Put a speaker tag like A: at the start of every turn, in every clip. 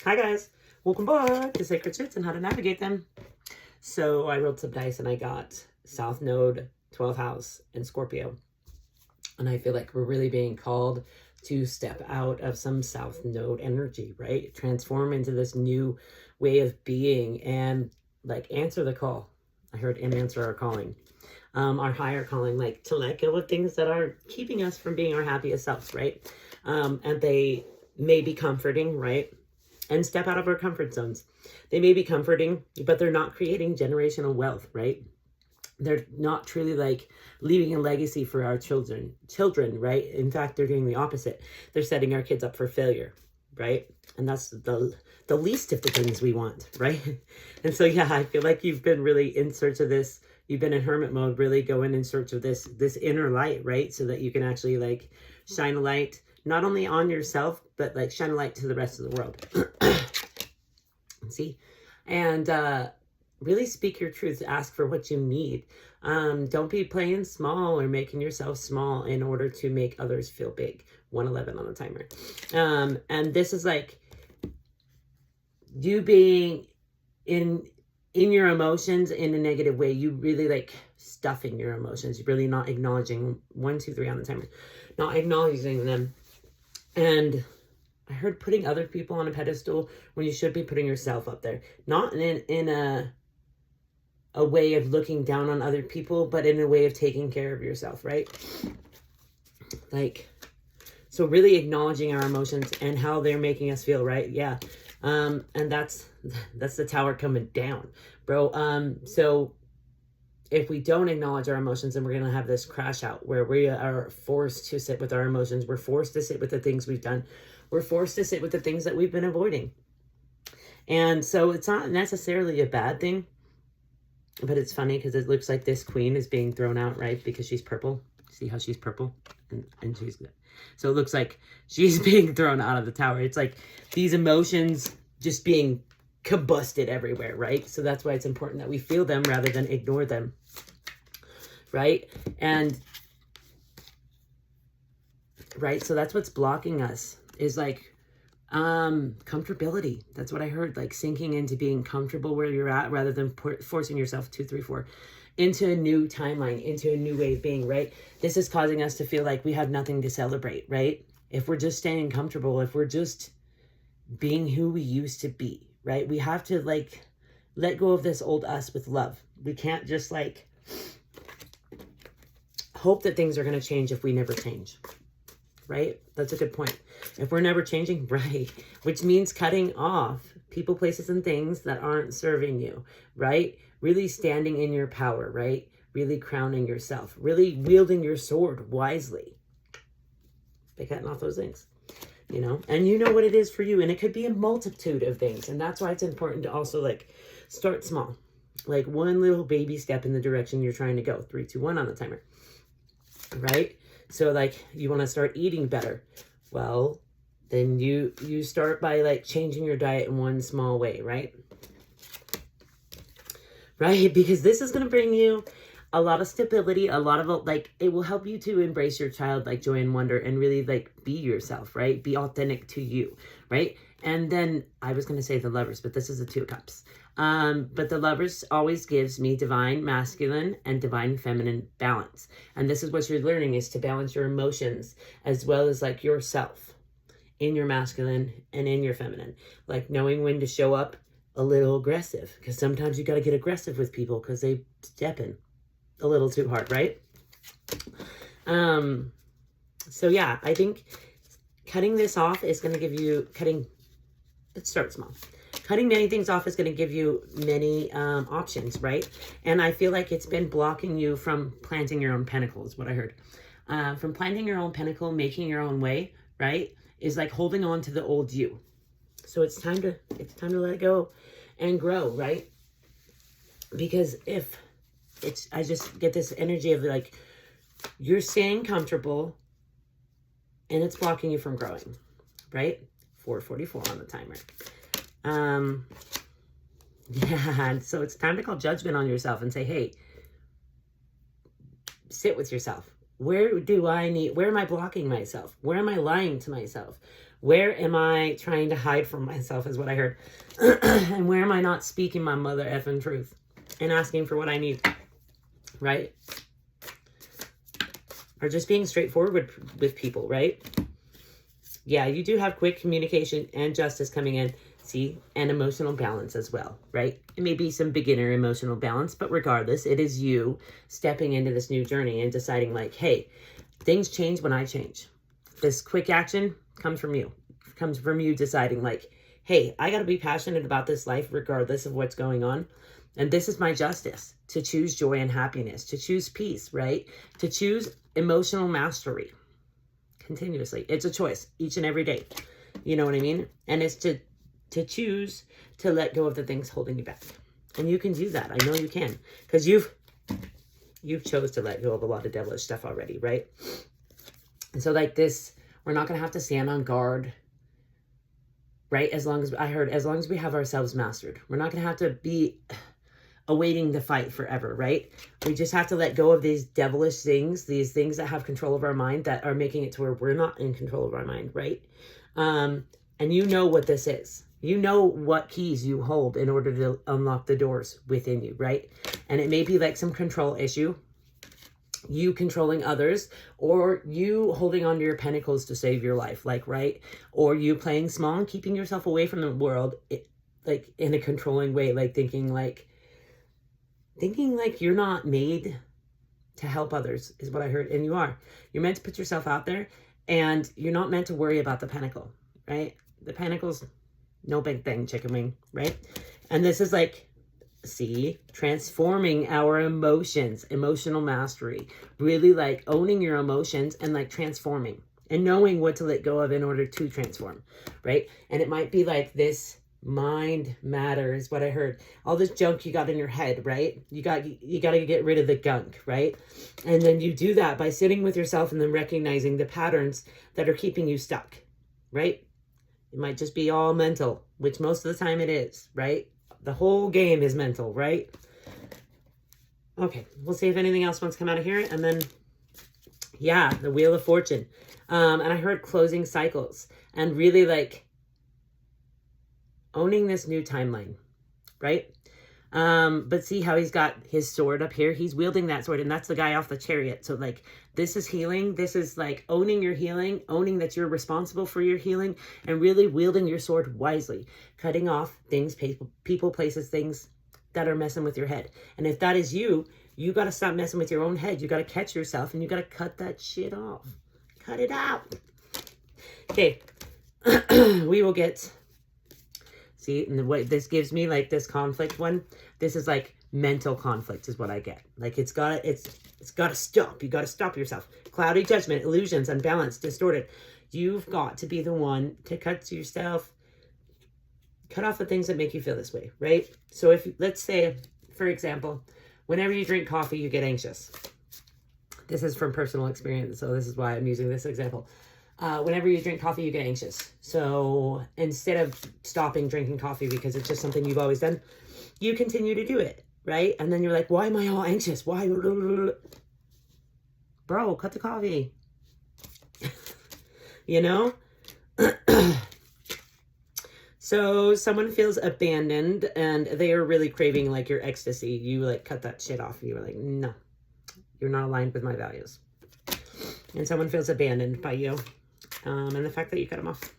A: Hi guys, welcome back to Sacred Shits and how to navigate them. So I rolled some dice and I got South Node, 12th house, and Scorpio. And I feel like we're really being called to step out of some South Node energy, right? Transform into this new way of being and like answer the call. I heard and answer our calling. Our higher calling, like to let go of things that are keeping us from being our happiest selves, right? And they may be comforting, right? And step out of our comfort zones. They may be comforting, but they're not creating generational wealth, right? They're not truly like leaving a legacy for our children, right? In fact, they're doing the opposite. They're setting our kids up for failure, right? And that's the least of the things we want, right? And so, yeah, I feel like you've been really in search of this. You've been in hermit mode, really going in search of this inner light, right? So that you can actually like shine a light, not only on yourself, but like shine a light to the rest of the world. See? And really speak your truth. Ask for what you need. Don't be playing small or making yourself small in order to make others feel big. 111 on the timer. And this is like you being in your emotions in a negative way. You really like stuffing your emotions. You're really not acknowledging 1, 2, 3 on the timer. Not acknowledging them. And I heard putting other people on a pedestal when you should be putting yourself up there. Not in a way of looking down on other people, but in a way of taking care of yourself, right? Like, so really acknowledging our emotions and how they're making us feel, right? Yeah. And that's the tower coming down, bro. So if we don't acknowledge our emotions, then we're going to have this crash out where we are forced to sit with our emotions. We're forced to sit with the things we've done. We're forced to sit with the things that we've been avoiding. And so it's not necessarily a bad thing, but it's funny because it looks like this queen is being thrown out, right? Because she's purple. See how she's purple? And she's good. So it looks like she's being thrown out of the tower. It's like these emotions just being combusted everywhere, right? So that's why it's important that we feel them rather than ignore them, right? And right, so that's what's blocking us is like comfortability. That's what I heard, like sinking into being comfortable where you're at rather than forcing yourself 2, 3, 4 into a new timeline, into a new way of being, right? This is causing us to feel like we have nothing to celebrate, right? If we're just staying comfortable, if we're just being who we used to be, right? We have to like let go of this old us with love. We can't just like hope that things are going to change if we never change, right? That's a good point. If we're never changing, right? Which means cutting off people, places, and things that aren't serving you, right? Really standing in your power, right? Really crowning yourself, really wielding your sword wisely by cutting off those things, you know? And you know what it is for you. And it could be a multitude of things. And that's why it's important to also like start small, like one little baby step in the direction you're trying to go. 3, 2, 1 on the timer, right? So like you want to start eating better. Well, then you start by like changing your diet in one small way, right? Right? Because this is going to bring you a lot of stability, a lot of like, it will help you to embrace your child like joy and wonder and really like be yourself, right? Be authentic to you, right? And then I was going to say the Lovers, but this is the 2 of Cups. But the Lovers always gives me divine masculine and divine feminine balance. And this is what you're learning is to balance your emotions as well as like yourself in your masculine and in your feminine. Like knowing when to show up a little aggressive, because sometimes you got to get aggressive with people because they step in a little too hard, right? So yeah, I think cutting this off is going to give you let's start small. Cutting many things off is going to give you many options, right? And I feel like it's been blocking you from planting your own pinnacle is what I heard. From planting your own pinnacle, making your own way, right? Is like holding on to the old you. So it's time to let it go and grow, right? Because I just get this energy of like, you're staying comfortable and it's blocking you from growing, right? 4:44 on the timer. Yeah, and so it's time to call judgment on yourself and say, hey, sit with yourself. Where am I blocking myself? Where am I lying to myself? Where am I trying to hide from myself is what I heard. And where am I not speaking my mother effing truth and asking for what I need, right? Or just being straightforward with people, right? Yeah, you do have quick communication and justice coming in. See, and emotional balance as well, right? It may be some beginner emotional balance, but regardless, it is you stepping into this new journey and deciding like, hey, things change when I change. This quick action comes from you. It comes from you deciding like, hey, I got to be passionate about this life regardless of what's going on. And this is my justice, to choose joy and happiness, to choose peace, right? To choose emotional mastery continuously. It's a choice each and every day. You know what I mean? And it's to choose to let go of the things holding you back. And you can do that. I know you can, because you've chose to let go of a lot of devilish stuff already, right? And so like this, we're not going to have to stand on guard, right? As long as we have ourselves mastered, we're not going to have to be awaiting the fight forever, right? We just have to let go of these devilish things, these things that have control of our mind that are making it to where we're not in control of our mind, right? And you know what this is. You know what keys you hold in order to unlock the doors within you, right? And it may be like some control issue, you controlling others, or you holding on to your pentacles to save your life, like, right? Or you playing small and keeping yourself away from the world, like in a controlling way, like thinking like you're not made to help others is what I heard. And you are. You're meant to put yourself out there, and you're not meant to worry about the pentacle, right? The pentacle's no big thing, chicken wing, right? And this is like, see, transforming our emotions, emotional mastery, really like owning your emotions and like transforming and knowing what to let go of in order to transform, right? And it might be like this mind matter is what I heard. All this junk you got in your head, right? You got to get rid of the gunk, right? And then you do that by sitting with yourself and then recognizing the patterns that are keeping you stuck, right? It might just be all mental, which most of the time it is, right? The whole game is mental, right? Okay, we'll see if anything else wants to come out of here. And then, yeah, the Wheel of Fortune. And I heard closing cycles and really like owning this new timeline, right? But see how he's got his sword up here? He's wielding that sword, and that's the guy off the chariot. So like, this is healing. This is like owning your healing, owning that you're responsible for your healing, and really wielding your sword wisely, cutting off things, people, places, things that are messing with your head. And if that is you, you got to stop messing with your own head. You got to catch yourself, and you got to cut that shit off. Cut it out. Okay. We will get... See, and what this gives me, like this conflict one, this is like mental conflict is what I get. Like it's got to stop. You got to stop yourself. Cloudy judgment, illusions, unbalanced, distorted. You've got to be the one to cut yourself, cut off the things that make you feel this way, right? So if, let's say, for example, whenever you drink coffee, you get anxious. This is from personal experience, so this is why I'm using this example. Whenever you drink coffee, you get anxious. So instead of stopping drinking coffee because it's just something you've always done, you continue to do it, right? And then you're like, why am I all anxious? Why? Bro, cut the coffee. You know? So someone feels abandoned and they are really craving like your ecstasy. You like cut that shit off. You were like, no, you're not aligned with my values. And someone feels abandoned by you. And the fact that you cut them off.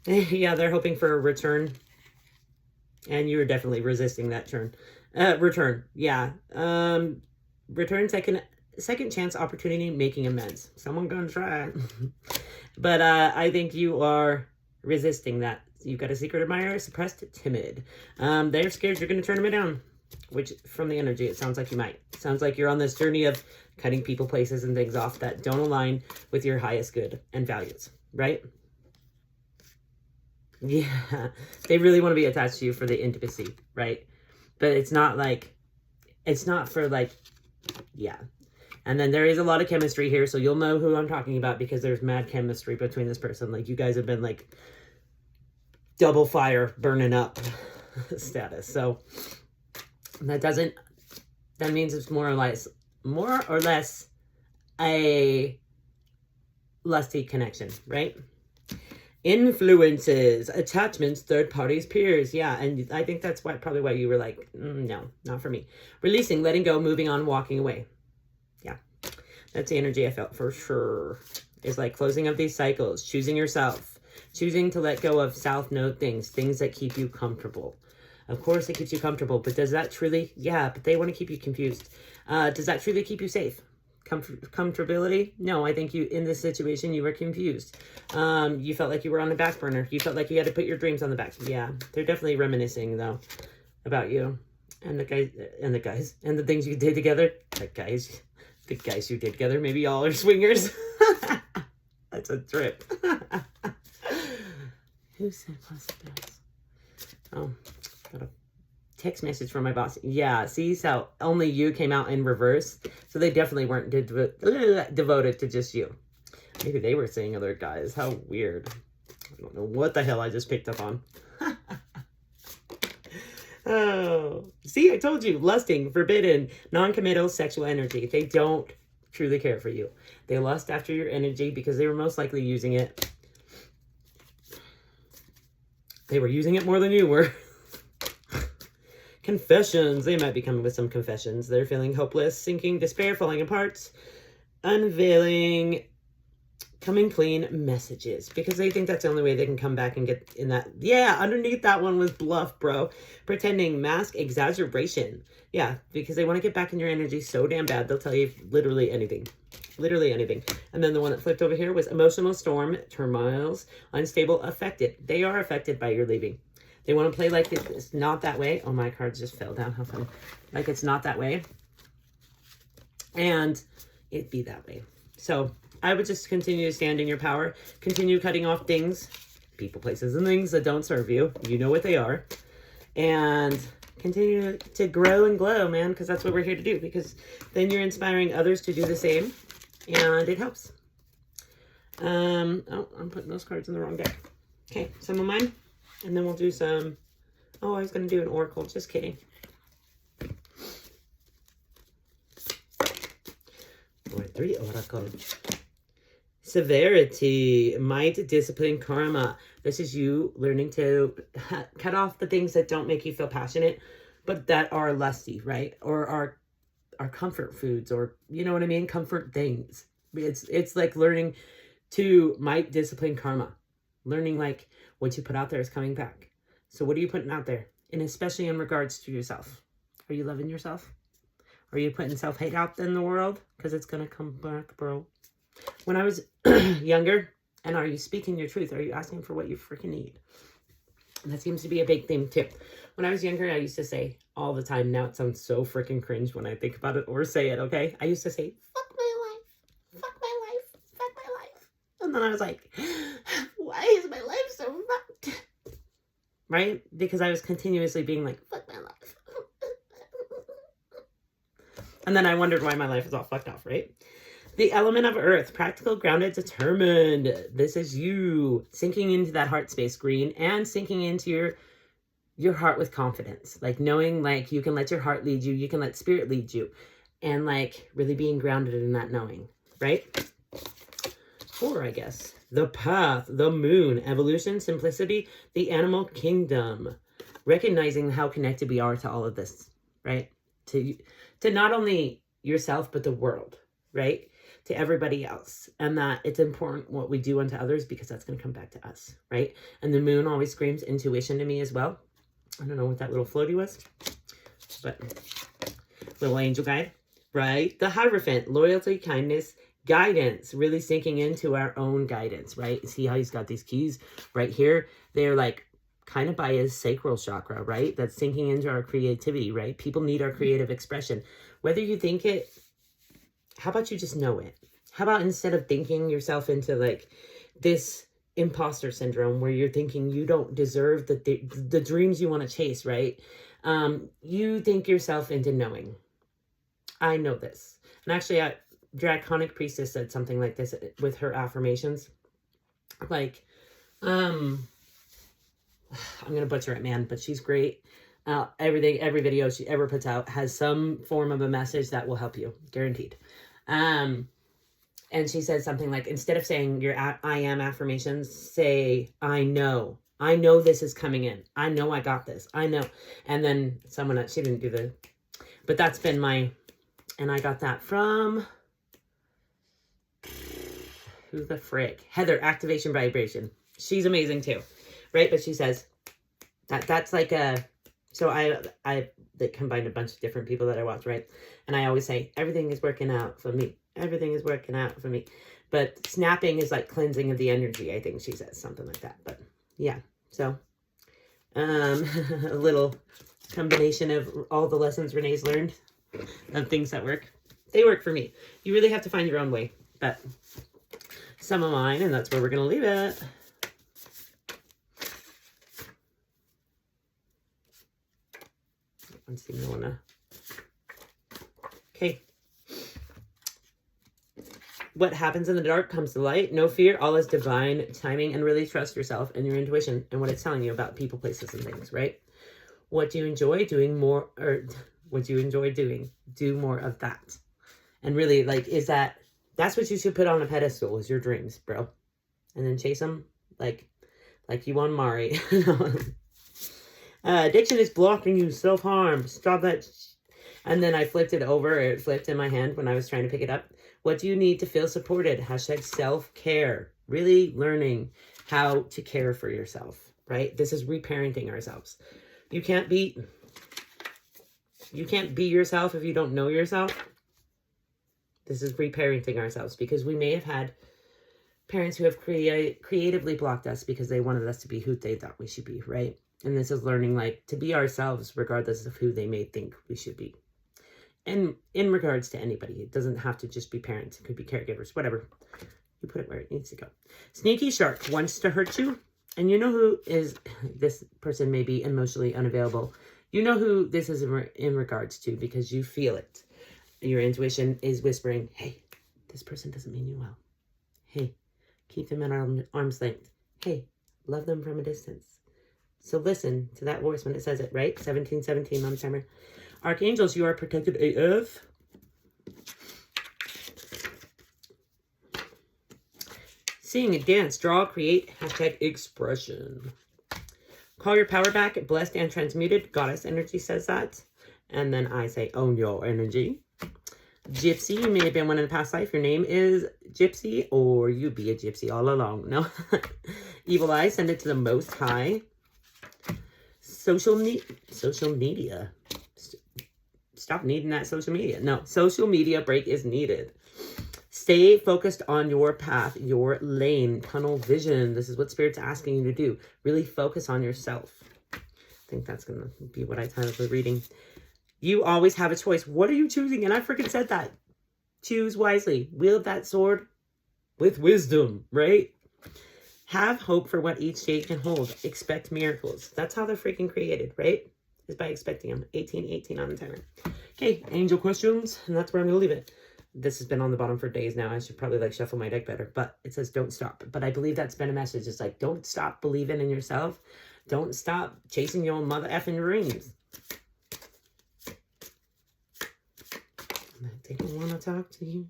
A: Yeah, they're hoping for a return. And you're definitely resisting that return. Yeah. Return, second chance opportunity, making amends. Someone gonna try. But I think you are resisting that. You've got a secret admirer, suppressed, timid. They're scared you're gonna turn them down. Which, from the energy, it sounds like you might. Sounds like you're on this journey of cutting people, places, and things off that don't align with your highest good and values, right? Yeah, they really want to be attached to you for the intimacy, right? But it's not like, it's not for like, yeah. And then there is a lot of chemistry here, so you'll know who I'm talking about because there's mad chemistry between this person. Like, you guys have been like double fire, burning up status. So that means it's more or less a lusty connection, right? Influences, attachments, third parties, peers. Yeah, and I think that's probably why you were like, no, not for me. Releasing, letting go, moving on, walking away. Yeah, that's the energy I felt for sure. Is like closing of these cycles, choosing yourself, choosing to let go of South Node things that keep you comfortable. Of course it keeps you comfortable, but does that truly, yeah, but they want to keep you confused. Does that truly keep you safe? Comfortability? No, I think you, in this situation, you were confused. You felt like you were on the back burner. You felt like you had to put your dreams on the back. Yeah, they're definitely reminiscing though about you and the guys and the things you did together. The guys you did together. Maybe y'all are swingers. That's a trip. Who said possibilities? Oh, got a text message from my boss. Yeah, see, so only you came out in reverse. So they definitely weren't devoted to just you. Maybe they were seeing other guys. How weird. I don't know what the hell I just picked up on. Oh, see, I told you, lusting, forbidden, non-committal sexual energy. They don't truly care for you. They lust after your energy because they were most likely using it. They were using it more than you were. Confessions. They might be coming with some confessions. They're feeling hopeless, sinking, despair, falling apart, unveiling, coming clean messages. Because they think that's the only way they can come back and get in that. Yeah, underneath that one was bluff, bro. Pretending, mask, exaggeration. Yeah, because they want to get back in your energy so damn bad, they'll tell you literally anything. Literally anything. And then the one that flipped over here was emotional storm, turmoils, unstable, affected. They are affected by your leaving. They want to play like it's not that way. Oh, my cards just fell down. How funny. Like it's not that way. And it be that way. So I would just continue to stand in your power. Continue cutting off things, people, places, and things that don't serve you. You know what they are. And continue to grow and glow, man, because that's what we're here to do. Because then you're inspiring others to do the same. And it helps. Oh, I'm putting those cards in the wrong deck. Okay, some of mine. And then we'll do some, oh, I was going to do an oracle. Just kidding. Or 3 oracle. Severity, might, discipline, karma. This is you learning to cut off the things that don't make you feel passionate, but that are lusty, right? Or are comfort foods, or you know what I mean? Comfort things. It's like learning to might, discipline, karma. Learning like what you put out there is coming back. So what are you putting out there? And especially in regards to yourself. Are you loving yourself? Are you putting self-hate out in the world? Because it's going to come back, bro. When I was younger, and are you speaking your truth? Are you asking for what you freaking need? And that seems to be a big thing too. When I was younger, I used to say all the time, now it sounds so freaking cringe when I think about it or say it, okay? I used to say, fuck my life, fuck my life, fuck my life. And then I was like, why is my life so fucked? Right? Because I was continuously being like, fuck my life. And then I wondered why my life was all fucked off, right? The element of earth, practical, grounded, determined. This is you sinking into that heart space, green, and sinking into your heart with confidence. Like knowing like you can let your heart lead you, you can let spirit lead you. And like really being grounded in that knowing, right? 4, I guess. The path, the moon, evolution, simplicity, the animal kingdom. Recognizing how connected we are to all of this, right? To not only yourself, but the world, right? To everybody else. And that it's important what we do unto others because that's going to come back to us, right? And the moon always screams intuition to me as well. I don't know what that little floaty was, but little angel guide, right? The Hierophant, loyalty, kindness, guidance, really sinking into our own guidance, right? See how he's got these keys right here? They're like kind of by his sacral chakra, right? That's sinking into our creativity, right? People need our creative expression. Whether you think it, how about you just know it? How about instead of thinking yourself into like this imposter syndrome where you're thinking you don't deserve the dreams you want to chase, right? You think yourself into knowing. I know this. And actually, Draconic Priestess said something like this with her affirmations. Like, I'm going to butcher it, man, but she's great. Every video she ever puts out has some form of a message that will help you, guaranteed. And she said something like, instead of saying your I am affirmations, say, I know. I know this is coming in. I know I got this. I know. And then someone else, she didn't do the, but that's been my, and I got that from, who the frick? Heather, Activation Vibration. She's amazing too, right? But she says that's like a, so I that combined a bunch of different people that I watch, right? And I always say, everything is working out for me. Everything is working out for me. But snapping is like cleansing of the energy, I think she says, something like that. But yeah, so a little combination of all the lessons Renee's learned of things that work. They work for me. You really have to find your own way. But some of mine, and that's where we're going to leave it. Let's see, okay. What happens in the dark comes to light. No fear. All is divine timing. And really trust yourself and your intuition and what it's telling you about people, places, and things, right? What do you enjoy doing more, or what do you enjoy doing? Do more of that. And really, like, that's what you should put on a pedestal, is your dreams, bro. And then chase them like you won Mari. Addiction is blocking you. Self-harm. Stop that. And then I flipped it over. It flipped in my hand when I was trying to pick it up. What do you need to feel supported? Hashtag self-care. Really learning how to care for yourself, right? This is reparenting ourselves. You can't be yourself if you don't know yourself. This is reparenting ourselves, because we may have had parents who have creatively blocked us because they wanted us to be who they thought we should be, right? And this is learning, like, to be ourselves regardless of who they may think we should be. And in regards to anybody, it doesn't have to just be parents. It could be caregivers, whatever. You put it where it needs to go. Sneaky shark wants to hurt you. And you know who is, this person may be emotionally unavailable. You know who this is in regards to, because you feel it. Your intuition is whispering, hey, this person doesn't mean you well. Hey, keep them at arm's length. Hey, love them from a distance. So listen to that voice when it says it, right? 1717, Mom Timer. Archangels, you are protected AF. Sing, dance, draw, create, hashtag expression. Call your power back, blessed and transmuted. Goddess energy says that. And then I say, own your energy. Gypsy, you may have been one in a past life. Your name is Gypsy, or you be a gypsy all along. No. Evil eye, send it to the Most High. Social media. Stop needing that social media. No, social media break is needed. Stay focused on your path, your lane, tunnel vision. This is what Spirit's asking you to do. Really focus on yourself. I think that's going to be what I titled the reading. You always have a choice. What are you choosing? And I freaking said that. Choose wisely. Wield that sword with wisdom, right? Have hope for what each day can hold. Expect miracles. That's how they're freaking created, right? Is by expecting them. 1818 on the timer. Okay, angel questions. And that's where I'm going to leave it. This has been on the bottom for days now. I should probably like shuffle my deck better. But it says don't stop. But I believe that's been a message. It's like, don't stop believing in yourself. Don't stop chasing your own mother effing dreams. They don't want to talk to you.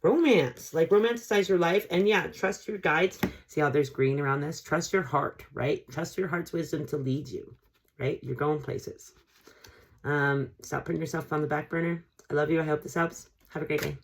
A: Romance. Like, romanticize your life. And yeah, trust your guides. See how there's green around this? Trust your heart, right? Trust your heart's wisdom to lead you, right? You're going places. Stop putting yourself on the back burner. I love you. I hope this helps. Have a great day.